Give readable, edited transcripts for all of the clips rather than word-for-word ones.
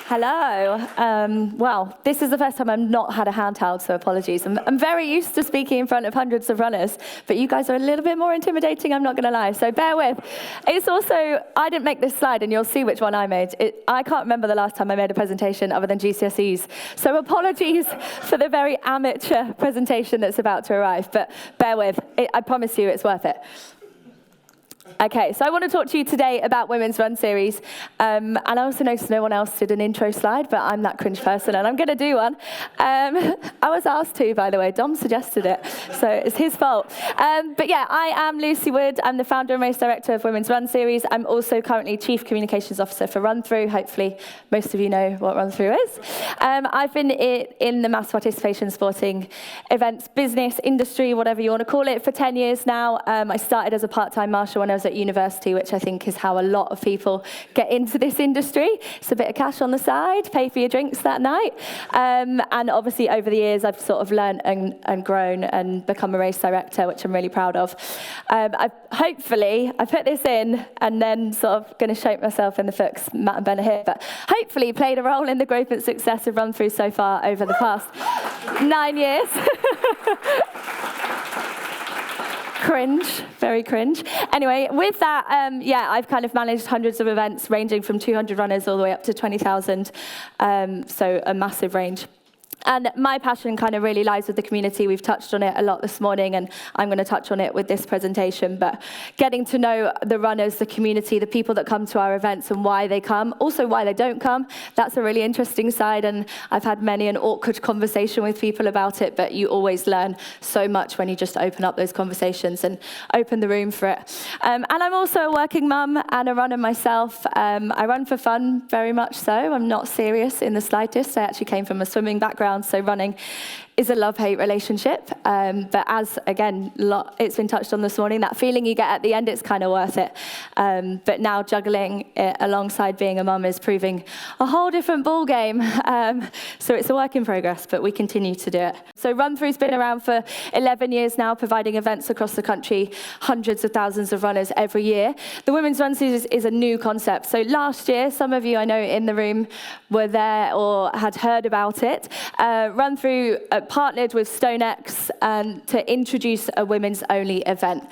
Hello. Well, this is the first time I've not had a handheld, so apologies. I'm very used to speaking in front of hundreds of runners, but you guys are a little bit more intimidating, I'm not going to lie, so bear with. It's also, I didn't make this slide, and you'll see which one I made. I can't remember the last time I made a presentation other than GCSEs, so apologies for the very amateur presentation that's about to arrive, but bear with. I promise you it's worth it. Okay, so I want to talk to you today about Women's Run Series. And I also noticed no one else did an intro slide, but I'm that cringe person, and I'm going to do one. I was asked to, by the way. Dom suggested it, so it's his fault. But yeah, I am Lucy Wood. I'm the founder and race director of Women's Run Series. I'm also currently Chief Communications Officer for Run Through. Hopefully, most of you know what Run Through is. I've been in the mass participation sporting events business, industry, whatever you want to call it, for 10 years now. I started as a part-time marshal when I was at university, which I think is how a lot of people get into this industry. It's a bit of cash on the side, pay for your drinks that night. And obviously over the years, I've sort of learned and grown and become a race director, which I'm really proud of. I put this in and then sort of going to shoot myself in the foot because Matt and Ben are here, but hopefully played a role in the growth and success of Run Through so far over the past 9 years. Cringe, very cringe. Anyway, with that, I've kind of managed hundreds of events ranging from 200 runners all the way up to 20,000, so a massive range. And my passion kind of really lies with the community. We've touched on it a lot this morning, and I'm going to touch on it with this presentation. But getting to know the runners, the community, the people that come to our events and why they come, also why they don't come, that's a really interesting side. And I've had many an awkward conversation with people about it, but you always learn so much when you just open up those conversations and open the room for it. And I'm also a working mum and a runner myself. I run for fun, very much so. I'm not serious in the slightest. I actually came from a swimming background, so running is a love-hate relationship. But as, again, it's been touched on this morning, that feeling you get at the end, it's kind of worth it. But now juggling it alongside being a mum is proving a whole different ball game. So it's a work in progress, but we continue to do it. So Run Through's been around for 11 years now, providing events across the country, hundreds of thousands of runners every year. The Women's Run Series is a new concept. So last year, some of you I know in the room were there or had heard about it. Run Through partnered with StoneX to introduce a women's-only event.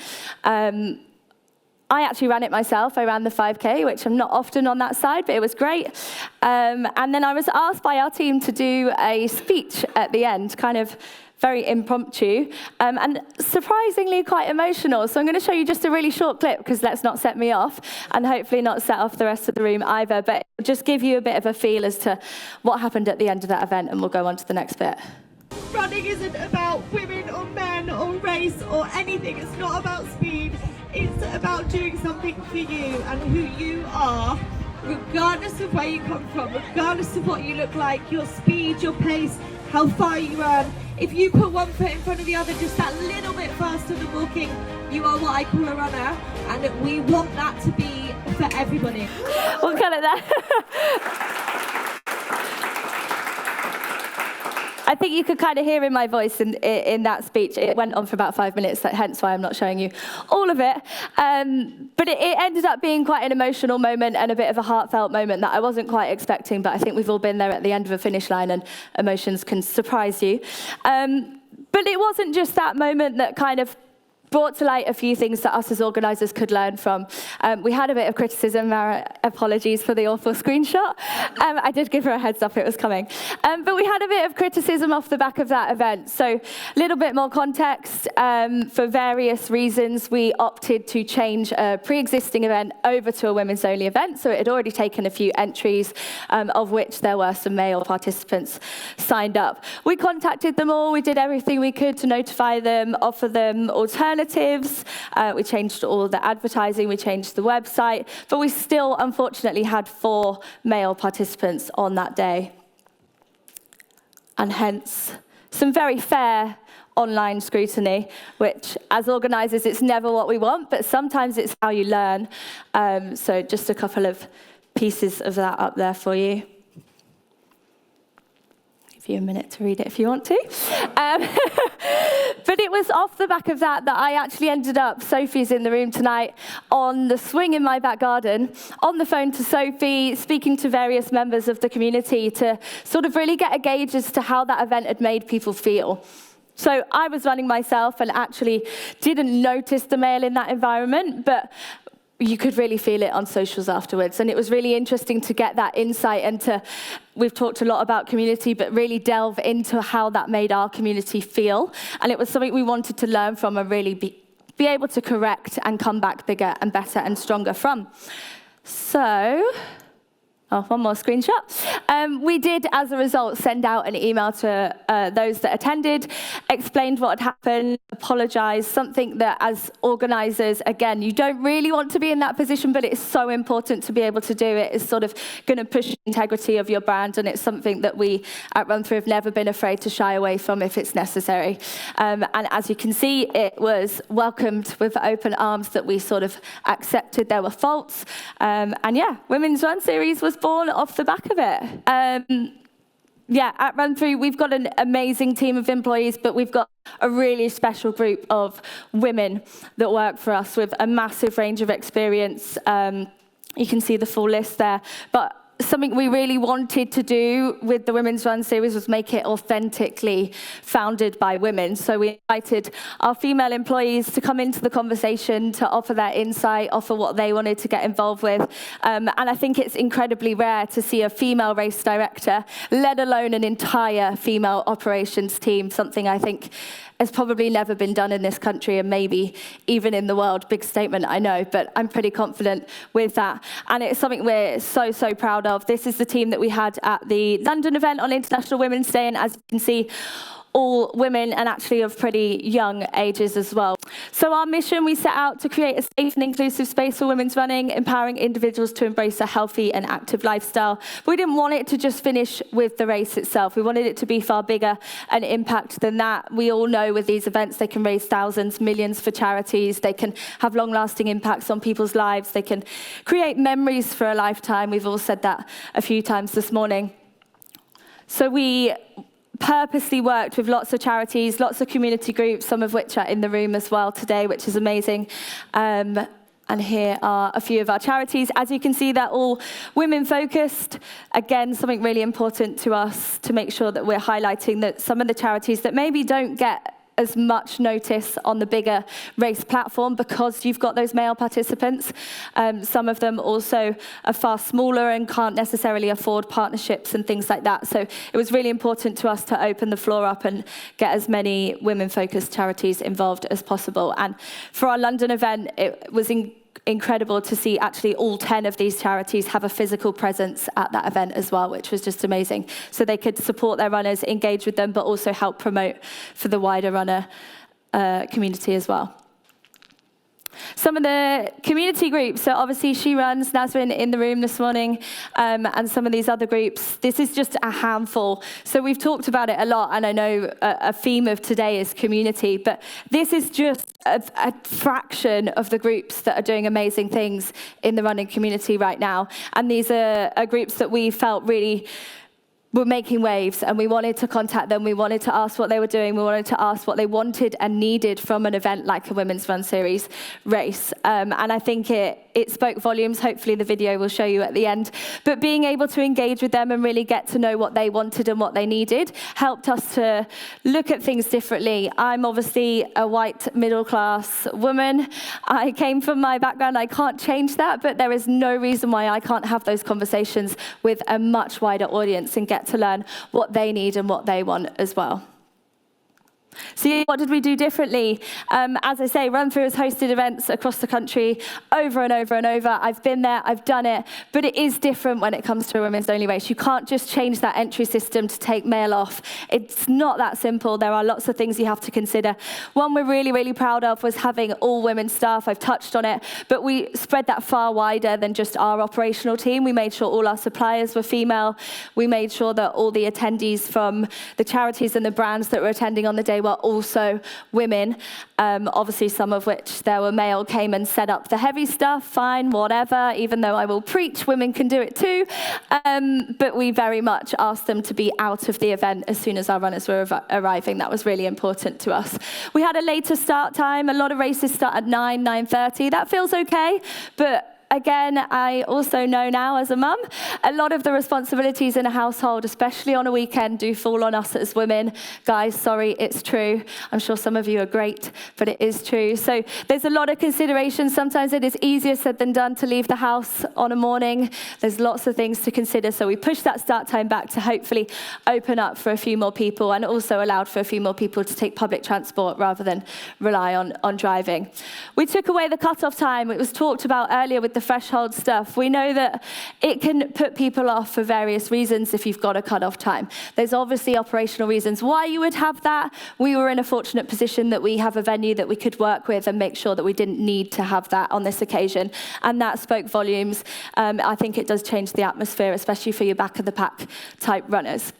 I actually ran it myself. I ran the 5K, which I'm not often on that side, but it was great. And then I was asked by our team to do a speech at the end, kind of very impromptu, and surprisingly quite emotional. So I'm going to show you just a really short clip, because let's not set me off, and hopefully not set off the rest of the room either, but just give you a bit of a feel as to what happened at the end of that event, and we'll go on to the next bit. Running isn't about women or men or race or anything. It's not about speed. It's about doing something for you and who you are, regardless of where you come from, regardless of what you look like, your speed, your pace, how far you run. If you put one foot in front of the other just that little bit faster than walking, you are what I call a runner, and we want that to be for everybody. We'll cut it there. I think you could kind of hear in my voice in that speech. It went on for about 5 minutes, hence why I'm not showing you all of it. But it ended up being quite an emotional moment and a bit of a heartfelt moment that I wasn't quite expecting, but I think we've all been there at the end of a finish line, and emotions can surprise you. But it wasn't just that moment that kind of brought to light a few things that us as organisers could learn from. We had a bit of criticism, apologies for the awful screenshot. I did give her a heads up it was coming. But we had a bit of criticism off the back of that event. So a little bit more context. For various reasons, we opted to change a pre-existing event over to a women's only event. So it had already taken a few entries, of which there were some male participants signed up. We contacted them all. We did everything we could to notify them, offer them alternatives. We changed all the advertising, we changed the website, but we still, unfortunately, had 4 male participants on that day. And hence, some very fair online scrutiny, which, as organisers, it's never what we want, but sometimes it's how you learn. So just a couple of pieces of that up there for you. give you a minute to read it if you want to. But it was off the back of that I actually ended up, Sophie's in the room tonight, on the swing in my back garden, on the phone to Sophie, speaking to various members of the community to sort of really get a gauge as to how that event had made people feel. So I was running myself and actually didn't notice the male in that environment, but you could really feel it on socials afterwards. And it was really interesting to get that insight and we've talked a lot about community, but really delve into how that made our community feel. And it was something we wanted to learn from and really be able to correct and come back bigger and better and stronger from. So, one more screenshot. We did, as a result, send out an email to those that attended, explained what had happened, apologized, something that as organizers, again, you don't really want to be in that position, but it's so important to be able to do it. It's sort of going to push the integrity of your brand, and it's something that we at Run Through have never been afraid to shy away from if it's necessary. And as you can see, it was welcomed with open arms, that we sort of accepted there were faults. And yeah, Women's Run Series was born off the back of it. At Run Through, we've got an amazing team of employees, but we've got a really special group of women that work for us with a massive range of experience. You can see the full list there. But something we really wanted to do with the Women's Run Series was make it authentically founded by women. So we invited our female employees to come into the conversation, to offer their insight, offer what they wanted to get involved with. And I think it's incredibly rare to see a female race director, let alone an entire female operations team, something I think has probably never been done in this country and maybe even in the world. Big statement, I know, but I'm pretty confident with that. And it's something we're so, so proud of. This is the team that we had at the London event on International Women's Day, and as you can see, all women and actually of pretty young ages as well. So our mission, we set out to create a safe and inclusive space for women's running, empowering individuals to embrace a healthy and active lifestyle. But we didn't want it to just finish with the race itself. We wanted it to be far bigger an impact than that. We all know with these events, they can raise thousands, millions for charities. They can have long-lasting impacts on people's lives. They can create memories for a lifetime. We've all said that a few times this morning. So we purposely worked with lots of charities, lots of community groups, some of which are in the room as well today, which is amazing. And here are a few of our charities. As you can see, they're all women-focused. Again, something really important to us to make sure that we're highlighting that some of the charities that maybe don't get as much notice on the bigger race platform because you've got those male participants. Some of them also are far smaller and can't necessarily afford partnerships and things like that. So it was really important to us to open the floor up and get as many women-focused charities involved as possible. And for our London event, it was incredible to see actually all 10 of these charities have a physical presence at that event as well, which was just amazing. So they could support their runners, engage with them, but also help promote for the wider runner community as well. Some of the community groups, so obviously She Runs, Nazrin in the room this morning, and some of these other groups. This is just a handful. So we've talked about it a lot, and I know a theme of today is community, but this is just a fraction of the groups that are doing amazing things in the running community right now. And these are groups that we felt really were making waves, and we wanted to contact them. We wanted to ask what they were doing. We wanted to ask what they wanted and needed from an event like a Women's Run Series race. And I think it spoke volumes. Hopefully the video will show you at the end. But being able to engage with them and really get to know what they wanted and what they needed helped us to look at things differently. I'm obviously a white middle-class woman. I came from my background. I can't change that, but there is no reason why I can't have those conversations with a much wider audience and get to learn what they need and what they want as well. So what did we do differently? As I say, Run Through has hosted events across the country over and over and over. I've been there, I've done it, but it is different when it comes to a women's only race. You can't just change that entry system to take male off. It's not that simple. There are lots of things you have to consider. One we're really, really proud of was having all women staff. I've touched on it, but we spread that far wider than just our operational team. We made sure all our suppliers were female. We made sure that all the attendees from the charities and the brands that were attending on the day were also women. Obviously, some of which there were male came and set up the heavy stuff, fine, whatever, even though I will preach women can do it too. But we very much asked them to be out of the event as soon as our runners were arriving. That was really important to us. We had a later start time. A lot of races start at 9:30. That feels okay, but again, I also know now as a mum, a lot of the responsibilities in a household, especially on a weekend, do fall on us as women. Guys, sorry, it's true. I'm sure some of you are great, but it is true. So there's a lot of considerations. Sometimes it is easier said than done to leave the house on a morning. There's lots of things to consider. So we pushed that start time back to hopefully open up for a few more people, and also allowed for a few more people to take public transport rather than rely on driving. We took away the cut-off time. It was talked about earlier with the threshold stuff. We know that it can put people off for various reasons if you've got a cut-off time. There's obviously operational reasons why you would have that. We were in a fortunate position that we have a venue that we could work with and make sure that we didn't need to have that on this occasion. And that spoke volumes. I think it does change the atmosphere, especially for your back-of-the-pack type runners.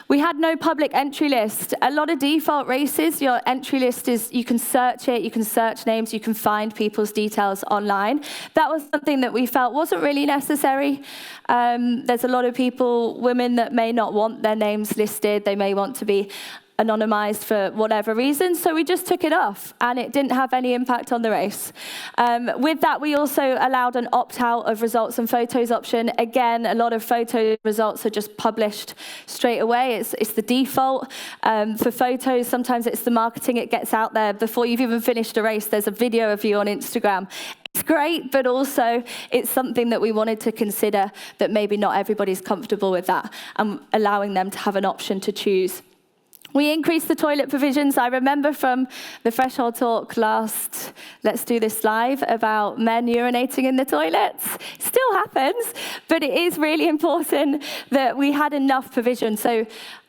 We had no public entry list. A lot of default races, your entry list is, you can search it, you can search names, you can find people's details online. That was something that we felt wasn't really necessary. There's a lot of people, women that may not want their names listed, they may want to be anonymized for whatever reason, so we just took it off, and it didn't have any impact on the race. With that, we also allowed an opt-out of results and photos option. Again, a lot of photo results are just published straight away. It's the default. For photos, sometimes it's the marketing. It gets out there before you've even finished a race. There's a video of you on Instagram. It's great, but also it's something that we wanted to consider, that maybe not everybody's comfortable with that, and allowing them to have an option to choose. We increased the toilet provisions. I remember from the Threshold talk last Let's Do This Live about men urinating in the toilets. Still happens, but it is really important that we had enough provision. So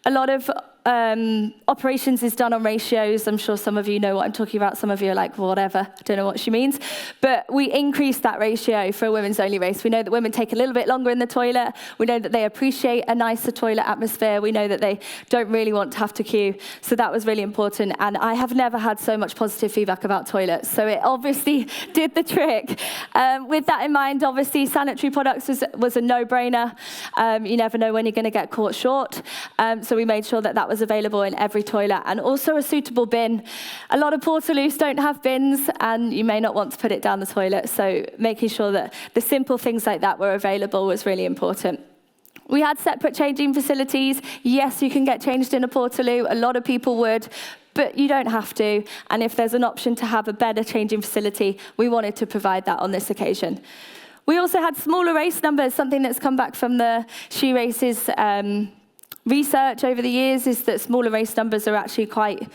a lot of operations is done on ratios. I'm sure some of you know what I'm talking about. Some of you are like, well, whatever, I don't know what she means. But we increased that ratio for a women's only race. We know that women take a little bit longer in the toilet. We know that they appreciate a nicer toilet atmosphere. We know that they don't really want to have to queue. So that was really important. And I have never had so much positive feedback about toilets. So it obviously did the trick. With that in mind, obviously sanitary products was a no-brainer. You never know when you're going to get caught short. So we made sure that that was available in every toilet, and also a suitable bin. A lot of Portaloos don't have bins, and you may not want to put it down the toilet, so making sure that the simple things like that were available was really important. We had separate changing facilities. Yes, you can get changed in a Portaloo. A lot of people would, but you don't have to. And if there's an option to have a better changing facility, we wanted to provide that on this occasion. We also had smaller race numbers. Something that's come back from the She Races research over the years is that smaller race numbers are actually quite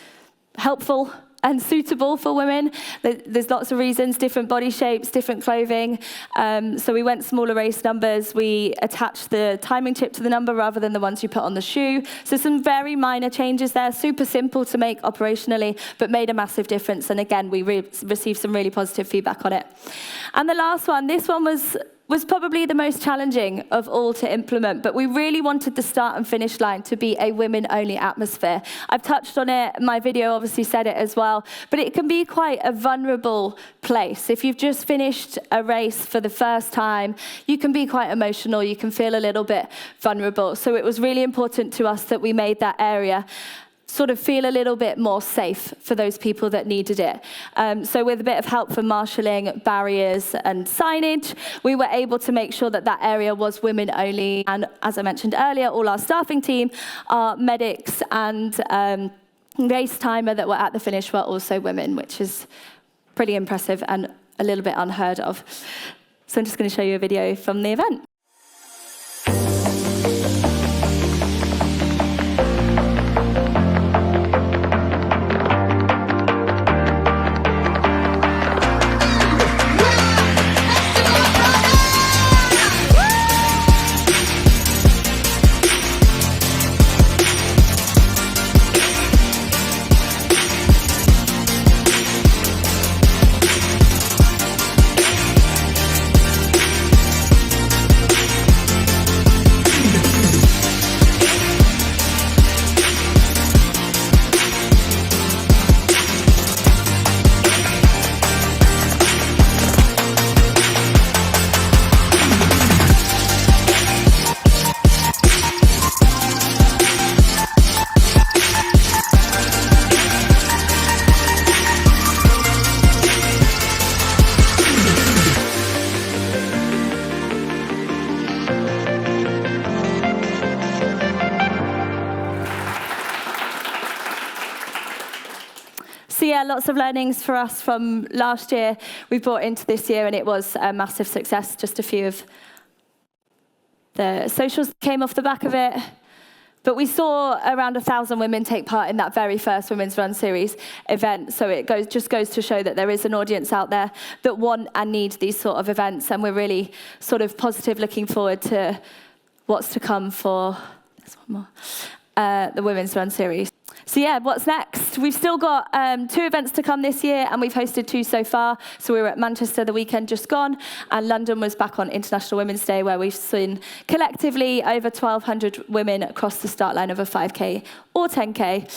helpful and suitable for women. There's lots of reasons, different body shapes, different clothing. So we went smaller race numbers. We attached the timing chip to the number rather than the ones you put on the shoe. So some very minor changes there, super simple to make operationally, but made a massive difference. And again, we received some really positive feedback on it. And the last one, this one was probably the most challenging of all to implement, but we really wanted the start and finish line to be a women-only atmosphere. I've touched on it, my video obviously said it as well, but it can be quite a vulnerable place. If you've just finished a race for the first time, you can be quite emotional, you can feel a little bit vulnerable. So it was really important to us that we made that area sort of feel a little bit more safe for those people that needed it. So with a bit of help from marshalling, barriers and signage, we were able to make sure that that area was women only. And as I mentioned earlier, all our staffing team, our medics and race timer that were at the finish were also women, which is pretty impressive and a little bit unheard of. So I'm just going to show you a video from the event. yeah, lots of learnings for us from last year we've brought into this year, and it was a massive success. Just a few of the socials came off the back of it. But we saw around 1,000 women take part in that very first Women's Run Series event. So it just goes to show that there is an audience out there that want and need these sort of events. And we're really sort of positive, looking forward to what's to come for the Women's Run Series. So yeah, what's next? We've still got 2 events to come this year, and we've hosted 2 so far. So we were at Manchester the weekend just gone, and London was back on International Women's Day, where we've seen collectively over 1,200 women across the start line of a 5K or 10K.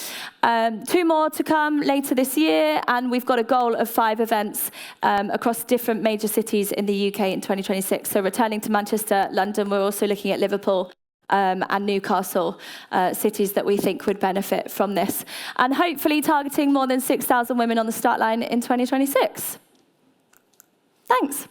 2 more to come later this year, and we've got a goal of 5 events across different major cities in the UK in 2026. So returning to Manchester, London, we're also looking at Liverpool, and Newcastle, cities that we think would benefit from this. And hopefully targeting more than 6,000 women on the start line in 2026. Thanks.